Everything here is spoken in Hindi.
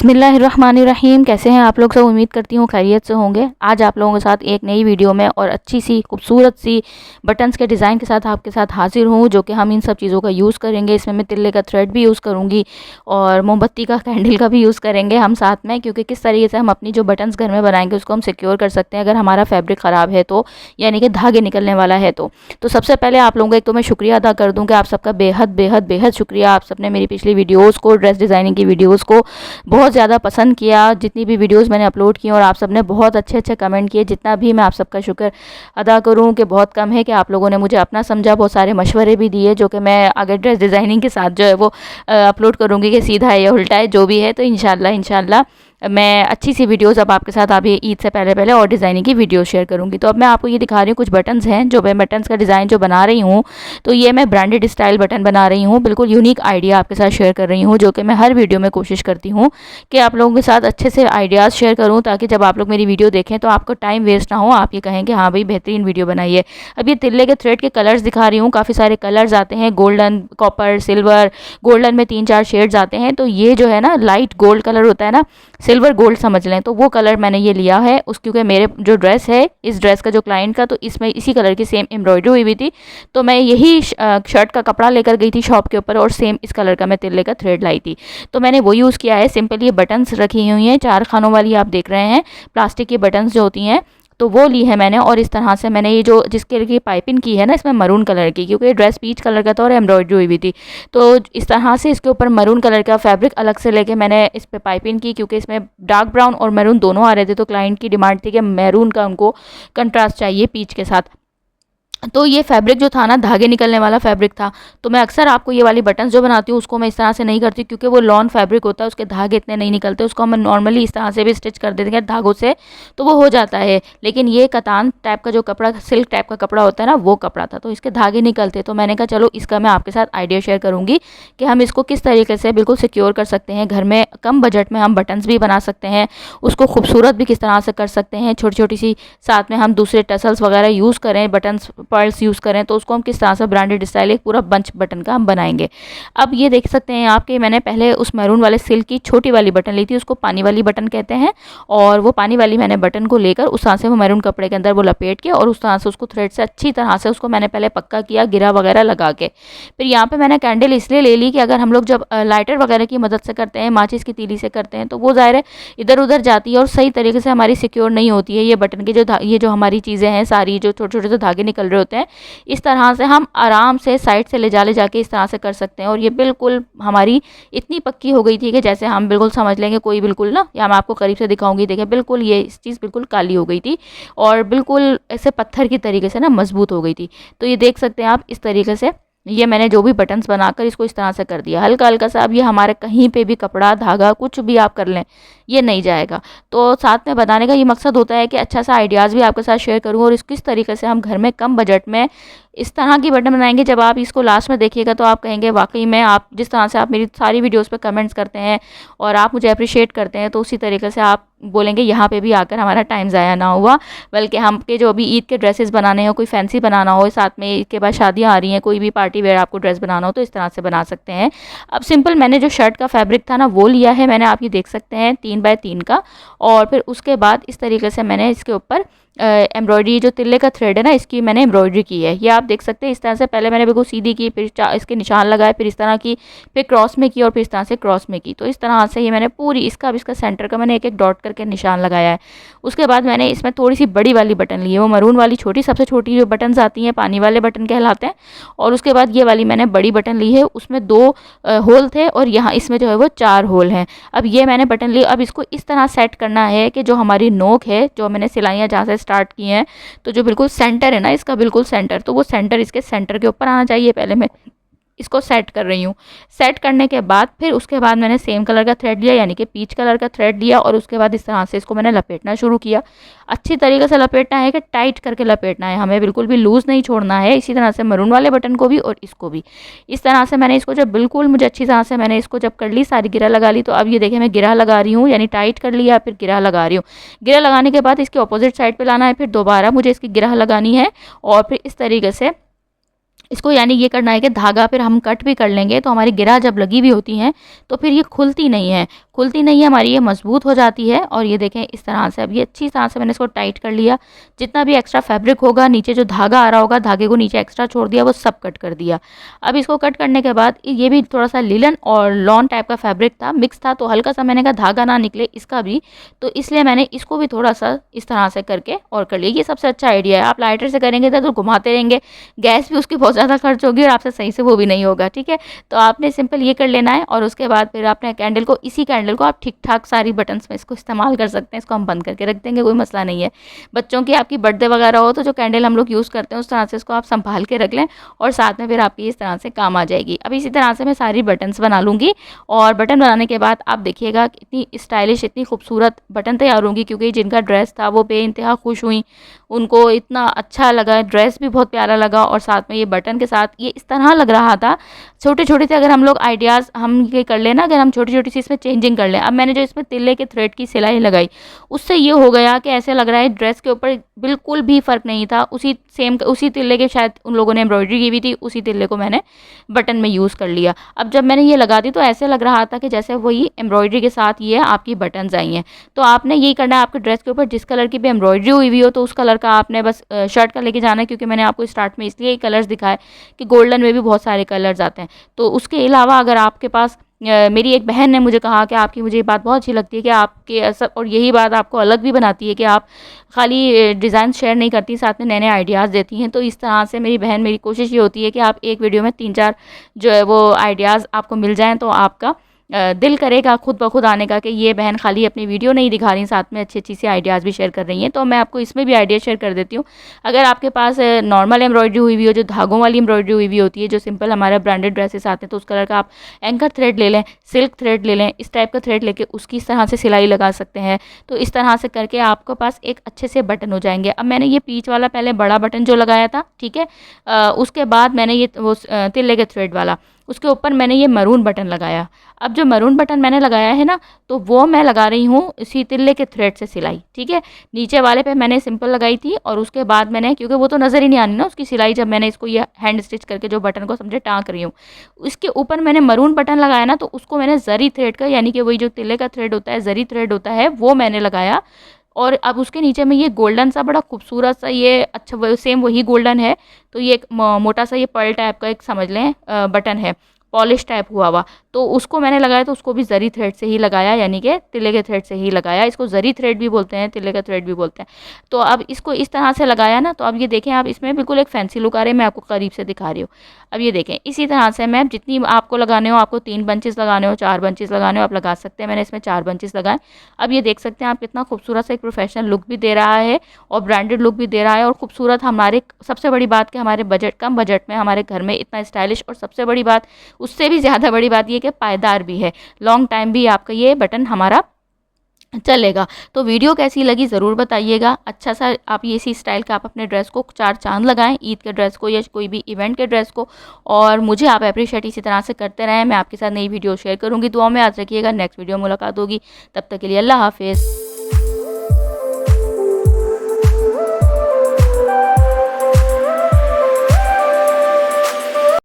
बिस्मिल्लाहिर्रहमानिर्रहीम। कैसे हैं आप लोग सब? उम्मीद करती हूँ खैरियत से होंगे। आज आप लोगों के साथ एक नई वीडियो में और अच्छी सी खूबसूरत सी बटन्स के डिज़ाइन के साथ आपके साथ हाजिर हूँ, जो कि हम इन सब चीज़ों का यूज़ करेंगे। इसमें मैं तिल्ले का थ्रेड भी यूज़ करूँगी और मोमबत्ती का कैंडल का भी यूज़ करेंगे हम साथ में, क्योंकि किस तरीके से हम अपनी जो बटन्स घर में बनाएंगे उसको हम सिक्योर कर सकते हैं अगर हमारा फैब्रिक ख़राब है तो, यानी कि धागे निकलने वाला है तो सबसे पहले आप लोगों का एक तो मैं शुक्रिया अदा कर दूँ कि आप सबका बेहद बेहद बेहद शुक्रिया। आप सबने मेरी पिछली वीडियोज़ को, ड्रेस डिज़ाइनिंग की वीडियोज़ को बहुत ज़्यादा पसंद किया। जितनी भी वीडियोस मैंने अपलोड की और आप सबने बहुत अच्छे अच्छे कमेंट किए, जितना भी मैं आप सबका शुक्र अदा करूं कि बहुत कम है कि आप लोगों ने मुझे अपना समझा, बहुत सारे मशवरे भी दिए जो कि मैं आगे ड्रेस डिज़ाइनिंग के साथ जो है वो अपलोड करूँगी कि सीधा है या उल्टा है, जो भी है। तो इंशाल्लाह मैं अच्छी सी वीडियोस अब आपके साथ अभी ईद से पहले पहले और डिज़ाइनिंग की वीडियो शेयर करूँगी। तो अब मैं आपको ये दिखा रही हूँ कुछ बटन्स हैं जो मैं बटन्स का डिज़ाइन जो बना रही हूँ। तो ये मैं ब्रांडेड स्टाइल बटन बना रही हूँ, बिल्कुल यूनिक आइडिया आपके साथ शेयर कर रही हूँ, जो कि मैं हर वीडियो में कोशिश करती हूँ कि आप लोगों के साथ अच्छे से आइडियाज़ शेयर करूँ, ताकि जब आप लोग मेरी वीडियो देखें तो आपको टाइम वेस्ट ना हो, आप ये कहें कि हाँ भाई बेहतरीन वीडियो बनाई है। अब ये तिल्ले के थ्रेड के कलर्स दिखा रही हूँ, काफ़ी सारे कलर्स आते हैं, गोल्डन, कॉपर, सिल्वर, गोल्डन में 3-4 शेड्स आते हैं। तो ये जो है ना लाइट गोल्ड कलर होता है ना, सिल्वर गोल्ड समझ लें, तो वो कलर मैंने ये लिया है उस, क्योंकि मेरे जो ड्रेस है, इस ड्रेस का जो क्लाइंट का, तो इसमें इसी कलर की सेम एम्ब्रॉयडरी हुई हुई थी। तो मैं यही शर्ट का कपड़ा लेकर गई थी शॉप के ऊपर और सेम इस कलर का मैं तिल्ले का थ्रेड लाई थी। तो मैंने वो यूज़ किया है। सिंपल ये बटन्स रखी हुई हैं 4 खानों वाली, आप देख रहे हैं प्लास्टिक की बटन्स जो होती हैं, तो वो ली है मैंने। और इस तरह से मैंने ये जो जिसके की पाइपिंग की है ना, इसमें मरून कलर की, क्योंकि ये ड्रेस पीच कलर का था और एम्ब्रॉयडरी हुई हुई थी, तो इस तरह से इसके ऊपर मरून कलर का फैब्रिक अलग से लेके मैंने इस पे पाइपिंग की, क्योंकि इसमें डार्क ब्राउन और मैरून दोनों आ रहे थे। तो क्लाइंट की डिमांड थी कि मैरून का उनको कंट्रास्ट चाहिए पीच के साथ। तो ये फैब्रिक जो था ना, धागे निकलने वाला फैब्रिक था। तो मैं अक्सर आपको ये वाली बटन्स जो बनाती हूँ उसको मैं इस तरह से नहीं करती, क्योंकि वो लॉन फैब्रिक होता है, उसके धागे इतने नहीं निकलते। उसको हम नॉर्मली इस तरह से भी स्टिच कर देते हैं धागों से, तो वो हो जाता है। लेकिन ये कतान टाइप का जो कपड़ा, सिल्क टाइप का कपड़ा होता है ना, वो कपड़ा था, तो इसके धागे निकलते। तो मैंने कहा चलो इसका मैं आपके साथ आइडिया शेयर करूँगी कि हम इसको किस तरीके से बिल्कुल सिक्योर कर सकते हैं घर में। कम बजट में हम बटन्स भी बना सकते हैं, उसको खूबसूरत भी किस तरह से कर सकते हैं। छोटी छोटी सी साथ में हम दूसरे टसल्स वगैरह यूज़ करें, बटन्स पर्ल्स यूज़ करें, तो उसको हम किस तरह से ब्रांडेड स्टाइल एक पूरा बंच बटन का हम बनाएंगे। अब ये देख सकते हैं आप कि मैंने पहले उस मैरून वाले सिल्क की छोटी वाली बटन ली थी, उसको पानी वाली बटन कहते हैं, और वो पानी वाली मैंने बटन को लेकर उस तरह से वो मैरून कपड़े के अंदर वो लपेट के और उस तरह से उसको थ्रेड से अच्छी तरह से उसको मैंने पहले पक्का किया, गिरा वगैरह लगा के। फिर यहाँ पे मैंने कैंडल इसलिए ले ली कि अगर हम लोग जब लाइटर वगैरह की मदद से करते हैं, माचिस की तीली से करते हैं, तो वो ज़ाहिर है इधर उधर जाती है और सही तरीके से हमारी सिक्योर नहीं होती है। ये बटन की ये जो हमारी चीज़ें हैं सारी, जो छोटे छोटे से धागे निकल रहे होते हैं, इस तरह से हम आराम से साइड से ले जाके इस तरह से कर सकते हैं। और ये बिल्कुल हमारी इतनी पक्की हो गई थी कि जैसे हम बिल्कुल समझ लेंगे कोई बिल्कुल ना, या मैं आपको करीब से दिखाऊंगी, देखिए बिल्कुल ये इस चीज़ बिल्कुल काली हो गई थी और बिल्कुल ऐसे पत्थर की तरीके से ना मजबूत हो गई थी। तो ये देख सकते हैं आप इस तरीके से ये मैंने जो भी बटन्स बनाकर इसको इस तरह से कर दिया हल्का हल्का सा। अब ये हमारे कहीं पे भी कपड़ा धागा कुछ भी आप कर लें, ये नहीं जाएगा। तो साथ में बताने का ये मकसद होता है कि अच्छा सा आइडियाज़ भी आपके साथ शेयर करूँ और इस किस तरीके से हम घर में कम बजट में इस तरह की बटन बनाएंगे। जब आप इसको लास्ट में देखिएगा तो आप कहेंगे वाकई में, आप जिस तरह से आप मेरी सारी वीडियोस पे कमेंट्स करते हैं और आप मुझे अप्रिशिएट करते हैं, तो उसी तरीके से आप बोलेंगे यहाँ पे भी आकर हमारा टाइम ज़ाया ना हुआ, बल्कि हम के जो अभी ईद के ड्रेसेस बनाने हो, कोई फैंसी बनाना हो, साथ में ईद के बाद शादियाँ आ रही हैं, कोई भी पार्टी वेयर आपको ड्रेस बनाना हो, तो इस तरह से बना सकते हैं। अब सिंपल मैंने जो शर्ट का फैब्रिक था ना वो लिया है मैंने, आप ये देख सकते हैं 3x3 का। और फिर उसके बाद इस तरीके से मैंने इसके ऊपर एम्ब्रॉयडरी, जो तिल्ले का थ्रेड है ना, इसकी मैंने एम्ब्रॉयडरी की है। ये आप देख सकते हैं इस तरह से पहले मैंने बिल्कुल सीधी की, फिर इसके निशान लगाए, फिर इस तरह की, फिर क्रॉस में की और फिर इस तरह से क्रॉस में की। तो इस तरह से ये मैंने पूरी इसका, अब इसका सेंटर का मैंने एक एक डॉट करके निशान लगाया है। उसके बाद मैंने इसमें थोड़ी सी बड़ी वाली बटन ली है, वो मरून वाली छोटी, सबसे छोटी जो बटन्स आती हैं पानी वाले बटन कहलाते हैं। और उसके बाद ये वाली मैंने बड़ी बटन ली है, उसमें 2 होल थे और यहाँ इसमें जो है वो 4 होल हैं। अब ये मैंने बटन ली, अब इसको इस तरह सेट करना है कि जो हमारी नोक है, जो मैंने सिलाइयाँ जहाँ से स्टार्ट की हैं, तो जो बिल्कुल सेंटर है ना इसका, बिल्कुल सेंटर, तो वो सेंटर इसके सेंटर के ऊपर आना चाहिए। पहले मैं इसको सेट कर रही हूँ। सेट करने के बाद फिर उसके बाद मैंने सेम कलर का थ्रेड लिया, यानी कि पीच कलर का थ्रेड लिया, और उसके बाद इस तरह से इसको मैंने लपेटना शुरू किया। अच्छी तरीके से लपेटना है कि टाइट करके लपेटना है, हमें बिल्कुल भी लूज़ नहीं छोड़ना है। इसी तरह से मरून वाले बटन को भी और इसको भी इस तरह से मैंने इसको जब बिल्कुल मुझे अच्छी तरह से मैंने इसको जब कर ली, सारी गिरा लगा ली। तो अब ये देखिए मैं गिरा लगा रही हूँ, यानी टाइट कर लिया फिर गिरा लगा रही हूँ। गिरा लगाने के बाद इसके अपोजिट साइड पर लाना है, फिर दोबारा मुझे इसकी गिरा लगानी है और फिर इस तरीके से इसको, यानी ये करना है कि धागा फिर हम कट भी कर लेंगे तो हमारी गिरा जब लगी हुई होती हैं तो फिर ये खुलती नहीं है। खुलती नहीं है हमारी, ये मजबूत हो जाती है। और ये देखें इस तरह से, अब ये अच्छी तरह से मैंने इसको टाइट कर लिया। जितना भी एक्स्ट्रा फैब्रिक होगा, नीचे जो धागा आ रहा होगा, धागे को नीचे एक्स्ट्रा छोड़ दिया, वो सब कट कर दिया। अब इसको कट करने के बाद ये भी थोड़ा सा लिलन और लॉन टाइप का फैब्रिक था, मिक्स था, तो हल्का सा मैंने कहा धागा ना निकले इसका भी, तो इसलिए मैंने इसको भी थोड़ा सा इस तरह से करके और कर लिया। ये सबसे अच्छा आइडिया है। आप लाइटर से करेंगे तो घुमाते रहेंगे, गैस भी उसकी बहुत ज़्यादा खर्च होगी और आपसे सही से वो भी नहीं होगा। ठीक है, तो आपने सिंपल ये कर लेना है। और उसके बाद फिर आपने कैंडल को, इसी कैंडल को आप ठीक ठाक सारी बटन्स में इसको इस्तेमाल कर सकते हैं। इसको हम बंद करके रख देंगे, कोई मसला नहीं है। बच्चों की आपकी बर्थडे वगैरह हो तो जो कैंडल हम लोग यूज़ करते हैं उस तरह से इसको आप संभाल के रख लें और साथ में फिर आपकी इस तरह से काम आ जाएगी। अब इसी तरह से मैं सारी बटन्स बना लूँगी और बटन बनाने के बाद आप देखिएगा इतनी स्टाइलिश, इतनी खूबसूरत बटन तैयार होंगी, क्योंकि जिनका ड्रेस था वो बेइंतहा खुश हुई, उनको इतना अच्छा लगा, ड्रेस भी बहुत प्यारा लगा और साथ में ये बटन के साथ ये इस तरह लग रहा था। छोटे छोटे से अगर हम लोग आइडियाज़ हम ये कर लें ना, अगर हम छोटी छोटी सी इसमें चेंजिंग कर लें। अब मैंने जो इसमें तिल्ले के थ्रेड की सिलाई लगाई, उससे ये हो गया कि ऐसे लग रहा है ड्रेस के ऊपर बिल्कुल भी फ़र्क नहीं था। उसी तिल्ले के शायद उन लोगों ने एम्ब्रॉयडरी की हुई थी, उसी तिल्ले को मैंने बटन में यूज़ कर लिया। अब जब मैंने ये लगा दी तो ऐसे लग रहा था कि जैसे वही एम्ब्रॉयडरी के साथ ये आपकी बटन्स आई हैं। तो आपने यही करना है, आपके ड्रेस के ऊपर जिस कलर की भी एम्ब्रॉयडरी हुई हो तो उस कलर का आपने बस शर्ट का लेके जाना है, क्योंकि मैंने आपको स्टार्ट में इसलिए कलर्स दिखाए कि गोल्डन में भी बहुत सारे कलर्स आते हैं। तो उसके अलावा अगर आपके पास मेरी एक बहन ने मुझे कहा कि आपकी, मुझे ये बात बहुत अच्छी लगती है कि आपके सब, और यही बात आपको अलग भी बनाती है कि आप खाली डिज़ाइन शेयर नहीं करती, साथ में नए नए आइडियाज़ देती हैं। तो इस तरह से मेरी बहन, मेरी कोशिश ये होती है कि आप एक वीडियो में 3-4 जो है वो आइडियाज़ आपको मिल जाएँ, तो आपका दिल करेगा खुद ब खुद आने का कि ये बहन खाली अपनी वीडियो नहीं दिखा रही, साथ में अच्छी अच्छी सी आइडियाज़ भी शेयर कर रही हैं। तो मैं आपको इसमें भी आइडिया शेयर कर देती हूँ। अगर आपके पास नॉर्मल एम्ब्रॉयडरी हुई हुई हो, जो धागों वाली एम्ब्रॉयडरी हुई हुई होती है, जो सिंपल हमारा ब्रांडेड ड्रेसेस आते हैं, तो उस कलर का आप एंकर थ्रेड ले लें, सिल्क थ्रेड ले लें, इस टाइप का थ्रेड लेके उसकी इस तरह से सिलाई लगा सकते हैं। तो इस तरह से करके आपके पास एक अच्छे से बटन हो जाएंगे। अब मैंने ये पीच वाला पहले बड़ा बटन जो लगाया था, ठीक है, उसके बाद मैंने ये वो तिल्ले के थ्रेड वाला, उसके ऊपर मैंने ये मरून बटन लगाया। अब जो मरून बटन मैंने लगाया है ना, तो वो मैं लगा रही हूँ इसी तिल्ले के थ्रेड से सिलाई। ठीक है, नीचे वाले पे मैंने सिंपल लगाई थी और उसके बाद मैंने, क्योंकि वो तो नज़र ही नहीं आनी ना उसकी सिलाई, जब मैंने इसको ये हैंड स्टिच करके जो बटन को समझे टाँक रही हूँ, इसके ऊपर मैंने मरून बटन लगाया ना, तो उसको मैंने जरी थ्रेड का, यानी कि वही जो तिल्ले का थ्रेड होता है, जरी थ्रेड होता है, वो मैंने लगाया। और अब उसके नीचे में ये गोल्डन सा बड़ा खूबसूरत सा, ये अच्छा सेम वही गोल्डन है, तो ये एक मोटा सा ये पर्ल टाइप का एक समझ लें बटन है, पॉलिश टाइप हुआ हुआ, तो उसको मैंने लगाया, तो उसको भी जरी थ्रेड से ही लगाया, यानी कि तिल्ले के थ्रेड से ही लगाया। इसको जरी थ्रेड भी बोलते हैं, तिल्ले का थ्रेड भी बोलते हैं। तो अब इसको इस तरह से लगाया ना, तो अब ये देखें आप, इसमें बिल्कुल एक फैंसी लुक आ रही है। मैं आपको करीब से दिखा रही हूँ। अब ये देखें, इसी तरह से मैं, जितनी आपको लगाने हो, आपको 3 बंचेस लगाने हो, 4 बंचेस लगाने हो, आप लगा सकते हैं। मैंने इसमें 4 बंचेस लगाए। अब ये देख सकते हैं आप, कितना खूबसूरत सा एक प्रोफेशनल लुक भी दे रहा है और ब्रांडेड लुक भी दे रहा है और खूबसूरत। हमारे सबसे बड़ी बात कि हमारे बजट, कम बजट में हमारे घर में इतना स्टाइलिश, और सबसे बड़ी बात, उससे भी ज़्यादा बड़ी बात ये कि पायदार भी है, लॉन्ग टाइम भी आपका ये बटन हमारा चलेगा। तो वीडियो कैसी लगी ज़रूर बताइएगा। अच्छा सा आप ये इसी स्टाइल का आप अपने ड्रेस को 4 चांद लगाएं, ईद के ड्रेस को या कोई भी इवेंट के ड्रेस को, और मुझे आप अप्रिशिएट इसी तरह से करते रहें। मैं आपके साथ नई वीडियो शेयर करूँगी। दुआ में याद रखिएगा। नेक्स्ट वीडियो मुलाकात होगी, तब तक के लिए अल्लाह हाफिज़।